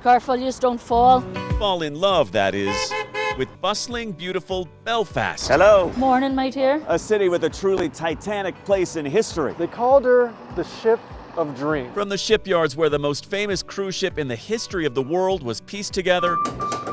Careful, you just don't fall. Fall in love, that is, with bustling, beautiful Belfast. Hello. Morning, my dear. A city with a truly Titanic place in history. They called her the ship of dreams. From the shipyards where the most famous cruise ship in the history of the world was pieced together,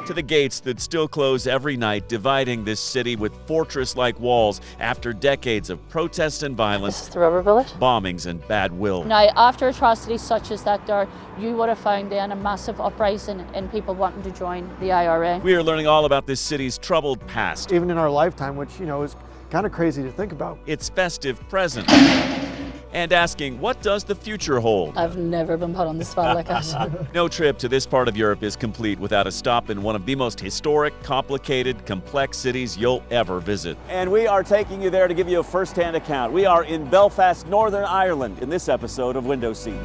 to the gates that still close every night, dividing this city with fortress-like walls after decades of protest and violence, This is the rubber bullet. bombings and bad will. Now, after atrocities such as that there, you would have found then a massive uprising in people wanting to join the IRA. We are learning all about this city's troubled past, Even in our lifetime, which, is kind of crazy to think about. its festive present, and asking, what does the future hold? I've never been put on the spot like that. No trip to this part of Europe is complete without a stop in one of the most historic, complicated, complex cities you'll ever visit. And we are taking you there to give you a first-hand account. We are in Belfast, Northern Ireland, in this episode of Window Seat.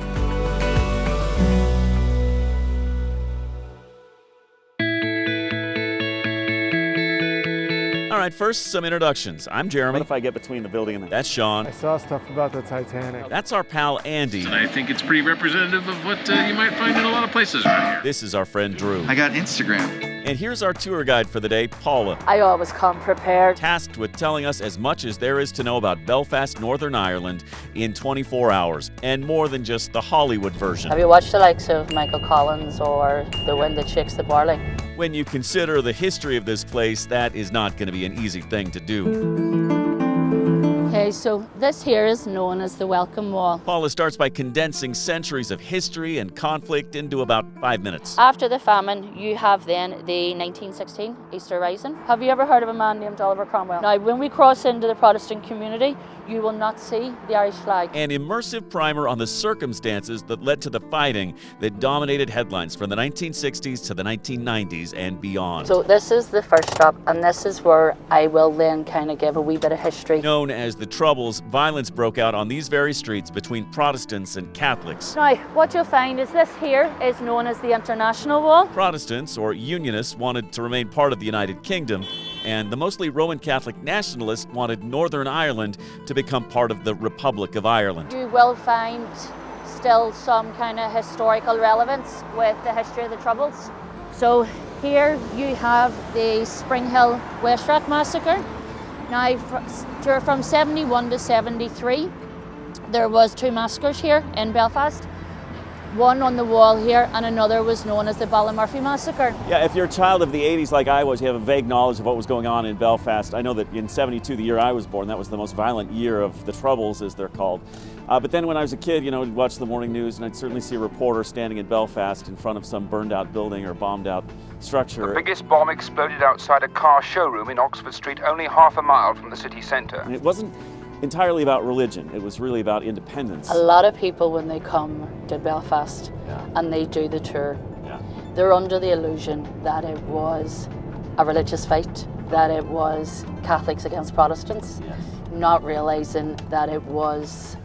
All right, first, some introductions. I'm Jeremy. What if I get between the building and the... That's Sean. I saw stuff about the Titanic. That's our pal Andy. I think it's pretty representative of what you might find in a lot of places around here. This is our friend Drew. I got Instagram. And here's our tour guide for the day, Paula, I always come prepared. tasked with telling us as much as there is to know about Belfast, Northern Ireland in 24 hours, and more than just the Hollywood version. Have you watched the likes of Michael Collins or The Wind That Shakes the Barley? When you consider the history of this place, that is not going to be an easy thing to do. Okay, so this here is known as the Welcome Wall. Paula starts by condensing centuries of history and conflict into about 5 minutes. After the famine, you have then the 1916 Easter Rising. Have you ever heard of a man named Oliver Cromwell? Now, when we cross into the Protestant community, you will not see the Irish flag. An immersive primer on the circumstances that led to the fighting that dominated headlines from the 1960s to the 1990s and beyond. So this is the first stop, and this is where I will then kind of give a wee bit of history. Known as the Troubles, violence broke out on these very streets between Protestants and Catholics. Now, what you'll find is this here is known as the International Wall. Protestants, or Unionists, wanted to remain part of the United Kingdom, and the mostly Roman Catholic nationalists wanted Northern Ireland to become part of the Republic of Ireland. You will find still some kind of historical relevance with the history of the Troubles. So here you have the Spring Hill Westrach massacre. Now, from 71 to 73, there was 2 massacres here in Belfast. One on the wall here, and another was known as the Ballymurphy massacre. Yeah, if you're a child of the 80s like I was, you have a vague knowledge of what was going on in Belfast. I know that in 72, the year I was born, that was the most violent year of the Troubles, as they're called. But then when I was a kid, I'd watch the morning news, and I'd certainly see a reporter standing in Belfast in front of some burned-out building or bombed-out structure. The biggest bomb exploded outside a car showroom in Oxford Street, only half a mile from the city centre. And it wasn't entirely about religion. It was really about independence. A lot of people, when they come to Belfast and they do the tour, they're under the illusion that it was a religious fight, that it was Catholics against Protestants, not realising that it was,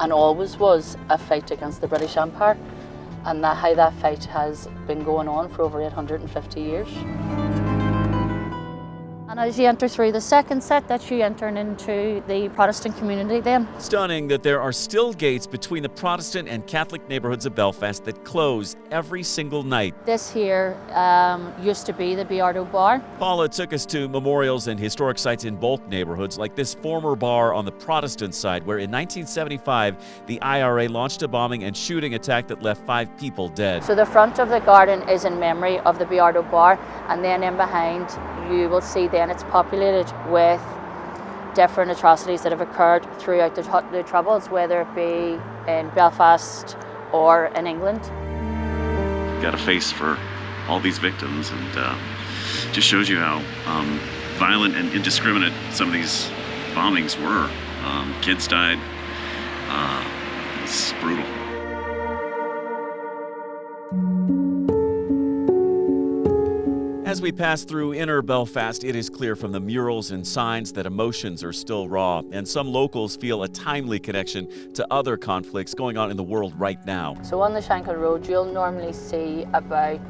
and always was, a fight against the British Empire, and how that fight has been going on for over 850 years. And as you enter through the second set, that's you entering into the Protestant community then. Stunning that there are still gates between the Protestant and Catholic neighborhoods of Belfast that close every single night. This here used to be the Biardo Bar. Paula took us to memorials and historic sites in both neighborhoods, like this former bar on the Protestant side, where in 1975, the IRA launched a bombing and shooting attack that left 5 people dead. So the front of the garden is in memory of the Biardo Bar, and then in behind you will see then it's populated with different atrocities that have occurred throughout the Troubles, whether it be in Belfast or in England. Got a face for all these victims, and just shows you how violent and indiscriminate some of these bombings were. Kids died. It's brutal. As we pass through inner Belfast, it is clear from the murals and signs that emotions are still raw, and some locals feel a timely connection to other conflicts going on in the world right now. So on the Shankill Road, you'll normally see about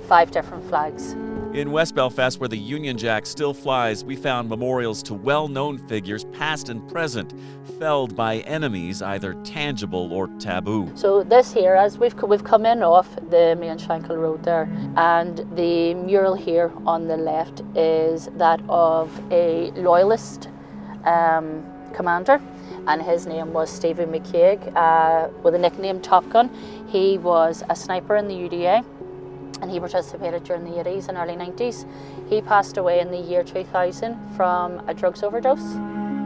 5 different flags. In West Belfast, where the Union Jack still flies, we found memorials to well-known figures, past and present, felled by enemies, either tangible or taboo. So this here, as we've come in off the main Shankill Road there, and the mural here on the left is that of a loyalist commander, and his name was Stephen McCaig, with the nickname Top Gun. He was a sniper in the UDA, and he participated during the 80s and early 90s. He passed away in the year 2000 from a drugs overdose.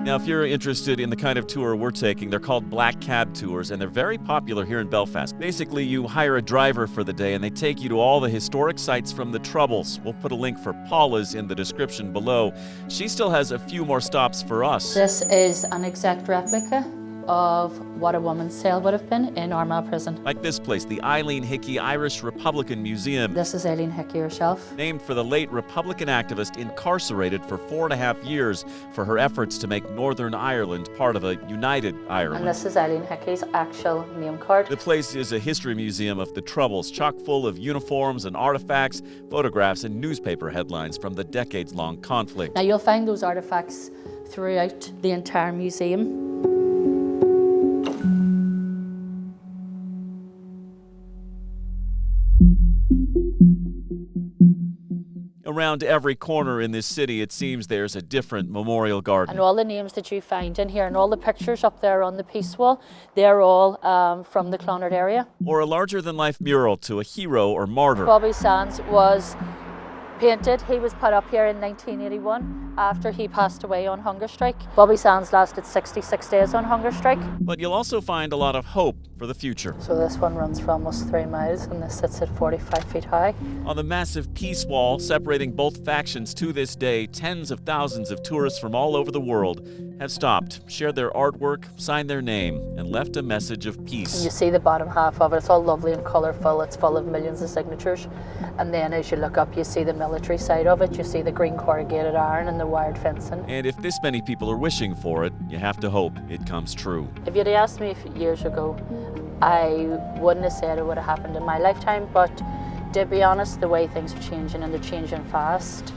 Now, if you're interested in the kind of tour we're taking, they're called black cab tours, and they're very popular here in Belfast. Basically, you hire a driver for the day, and they take you to all the historic sites from the Troubles. We'll put a link for Paula's in the description below. She still has a few more stops for us. This is an exact replica of what a woman's cell would have been in Armagh Prison. Like this place, the Eileen Hickey Irish Republican Museum. This is Eileen Hickey herself. Named for the late Republican activist incarcerated for 4.5 years for her efforts to make Northern Ireland part of a united Ireland. And this is Eileen Hickey's actual name card. The place is a history museum of the Troubles, chock full of uniforms and artifacts, photographs and newspaper headlines from the decades-long conflict. Now you'll find those artifacts throughout the entire museum. Around every corner in this city, it seems there's a different memorial garden. And all the names that you find in here and all the pictures up there on the peace wall, they're all from the Clonard area. Or a larger-than-life mural to a hero or martyr. Bobby Sands was painted. He was put up here in 1981 after he passed away on hunger strike. Bobby Sands lasted 66 days on hunger strike. But you'll also find a lot of hope for the future. So this one runs for almost 3 miles, and this sits at 45 feet high. On the massive peace wall separating both factions to this day, tens of thousands of tourists from all over the world have stopped, shared their artwork, signed their name, and left a message of peace. And you see the bottom half of it, it's all lovely and colourful, it's full of millions of signatures. And then as you look up, you see the military side of it, you see the green corrugated iron and the wired fencing. And if this many people are wishing for it, you have to hope it comes true. If you'd asked me years ago, I wouldn't have said it would have happened in my lifetime, but to be honest, the way things are changing, and they're changing fast,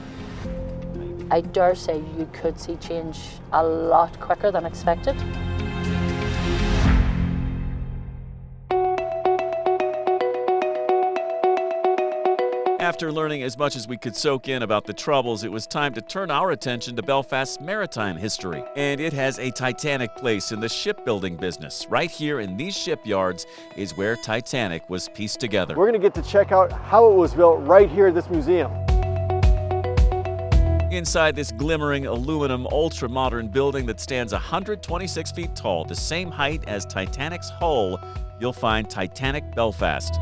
I dare say you could see change a lot quicker than expected. After learning as much as we could soak in about the Troubles, it was time to turn our attention to Belfast's maritime history. And it has a titanic place in the shipbuilding business. Right here in these shipyards is where Titanic was pieced together. We're going to get to check out how it was built right here at this museum. Inside this glimmering aluminum ultra-modern building that stands 126 feet tall, the same height as Titanic's hull, you'll find Titanic Belfast.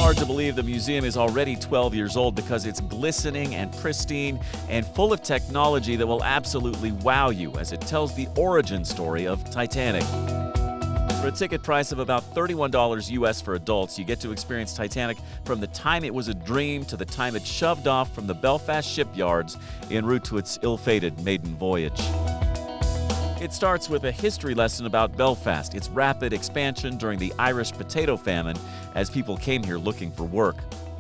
Hard to believe the museum is already 12 years old because it's glistening and pristine and full of technology that will absolutely wow you as it tells the origin story of Titanic. For a ticket price of about $31 US for adults, you get to experience Titanic from the time it was a dream to the time it shoved off from the Belfast shipyards en route to its ill-fated maiden voyage. It starts with a history lesson about Belfast, its rapid expansion during the Irish potato famine as people came here looking for work.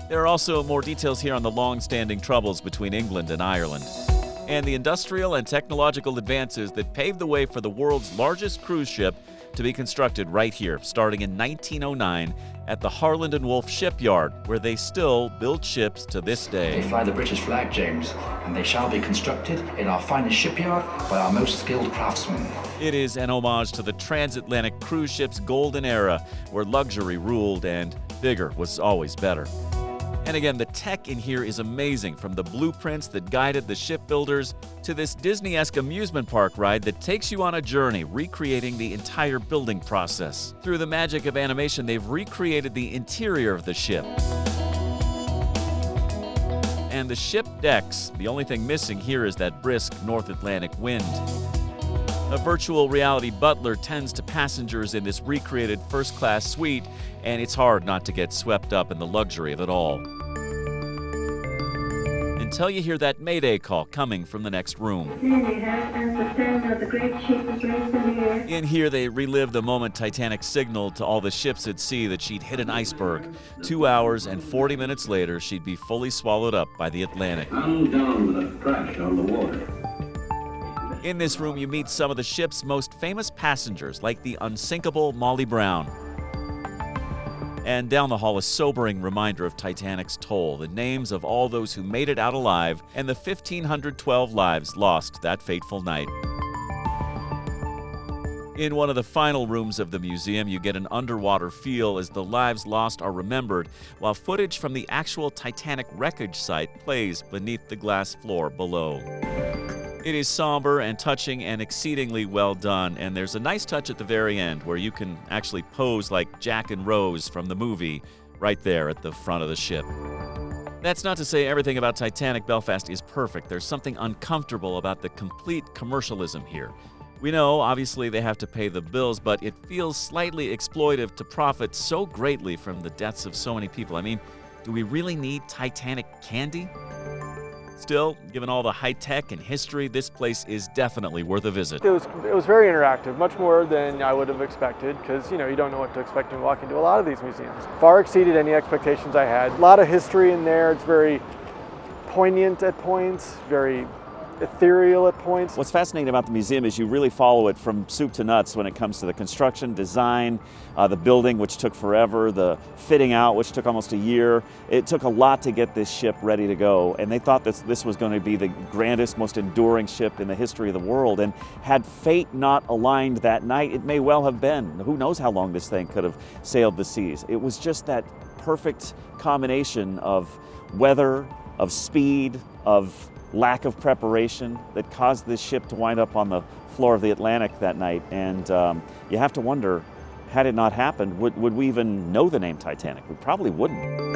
There are also more details here on the long-standing troubles between England and Ireland, and the industrial and technological advances that paved the way for the world's largest cruise ship to be constructed right here, starting in 1909 at the Harland & Wolff shipyard, where they still build ships to this day. They fly the British flag, James, and they shall be constructed in our finest shipyard by our most skilled craftsmen. It is an homage to the transatlantic cruise ship's golden era, where luxury ruled and bigger was always better. And again, the tech in here is amazing, from the blueprints that guided the shipbuilders to this Disney-esque amusement park ride that takes you on a journey recreating the entire building process. Through the magic of animation, they've recreated the interior of the ship. And the ship decks, the only thing missing here is that brisk North Atlantic wind. A virtual reality butler tends to passengers in this recreated first-class suite, and it's hard not to get swept up in the luxury of it all. And until you hear that mayday call coming from the next room. In here, they relive the moment Titanic signaled to all the ships at sea that she'd hit an iceberg. 2 hours and 40 minutes later, she'd be fully swallowed up by the Atlantic. I'm down with a crash on the water. In this room, you meet some of the ship's most famous passengers, like the unsinkable Molly Brown. And down the hall, a sobering reminder of Titanic's toll, the names of all those who made it out alive, and the 1,512 lives lost that fateful night. In one of the final rooms of the museum, you get an underwater feel as the lives lost are remembered, while footage from the actual Titanic wreckage site plays beneath the glass floor below. It is somber and touching and exceedingly well done, and there's a nice touch at the very end where you can actually pose like Jack and Rose from the movie right there at the front of the ship. That's not to say everything about Titanic Belfast is perfect. There's something uncomfortable about the complete commercialism here. We know, obviously, they have to pay the bills, but it feels slightly exploitive to profit so greatly from the deaths of so many people. I mean, do we really need Titanic candy? Still, given all the high tech and history, this place is definitely worth a visit. It was very interactive, much more than I would have expected, because you don't know what to expect when you walk into a lot of these museums. Far exceeded any expectations I had. A lot of history in there. It's very poignant at points, very ethereal at points. What's fascinating about the museum is you really follow it from soup to nuts when it comes to the construction, design, the building, which took forever, the fitting out, which took almost a year. It took a lot to get this ship ready to go, and they thought this was going to be the grandest, most enduring ship in the history of the world, and had fate not aligned that night, it may well have been. Who knows how long this thing could have sailed the seas. It was just that perfect combination of weather, of speed, of lack of preparation that caused this ship to wind up on the floor of the Atlantic that night. And you have to wonder, had it not happened, would we even know the name Titanic? We probably wouldn't.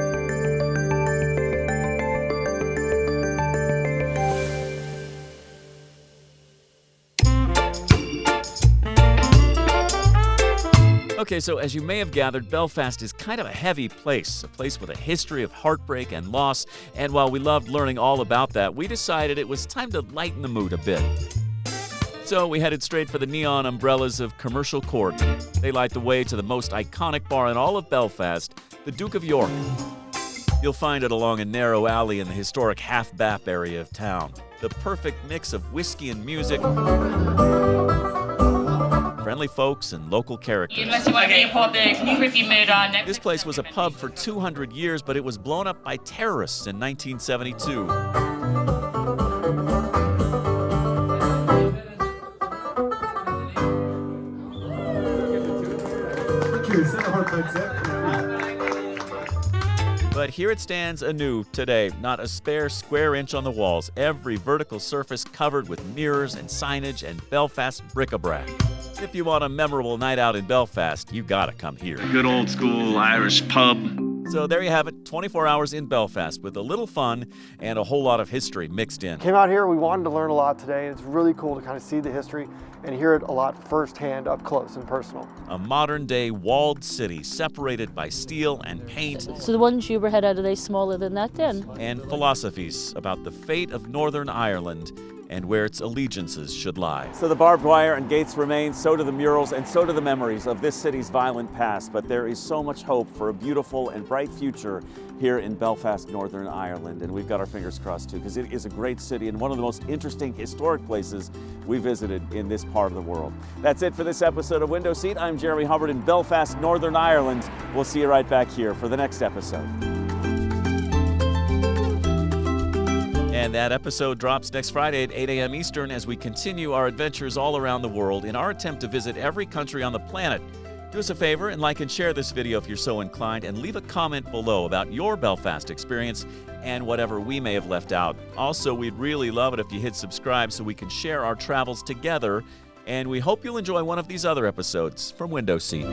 Okay, so as you may have gathered, Belfast is kind of a heavy place, a place with a history of heartbreak and loss, and while we loved learning all about that, we decided it was time to lighten the mood a bit. So we headed straight for the neon umbrellas of Commercial Court. They light the way to the most iconic bar in all of Belfast, the Duke of York. You'll find it along a narrow alley in the historic Half Bap area of town. The perfect mix of whiskey and music, friendly folks, and local characters. This place was a pub for 200 years, but it was blown up by terrorists in 1972. But here it stands anew today, not a spare square inch on the walls, every vertical surface covered with mirrors and signage and Belfast bric-a-brac. If you want a memorable night out in Belfast, you gotta come here. A good old school Irish pub. So there you have it, 24 hours in Belfast with a little fun and a whole lot of history mixed in. Came out here, we wanted to learn a lot today. It's really cool to kind of see the history and hear it a lot firsthand, up close and personal. A modern-day walled city separated by steel and paint. So the ones you were head out, are they smaller than that then? And philosophies about the fate of Northern Ireland and where its allegiances should lie. So the barbed wire and gates remain, so do the murals, and so do the memories of this city's violent past. But there is so much hope for a beautiful and bright future here in Belfast, Northern Ireland. And we've got our fingers crossed too, because it is a great city and one of the most interesting historic places we visited in this part of the world. That's it for this episode of Window Seat. I'm Jeremy Hubbard in Belfast, Northern Ireland. We'll see you right back here for the next episode. And that episode drops next Friday at 8 a.m. Eastern as we continue our adventures all around the world in our attempt to visit every country on the planet. Do us a favor and like and share this video if you're so inclined, and leave a comment below about your Belfast experience and whatever we may have left out. Also, we'd really love it if you hit subscribe so we can share our travels together, and we hope you'll enjoy one of these other episodes from Window Seat.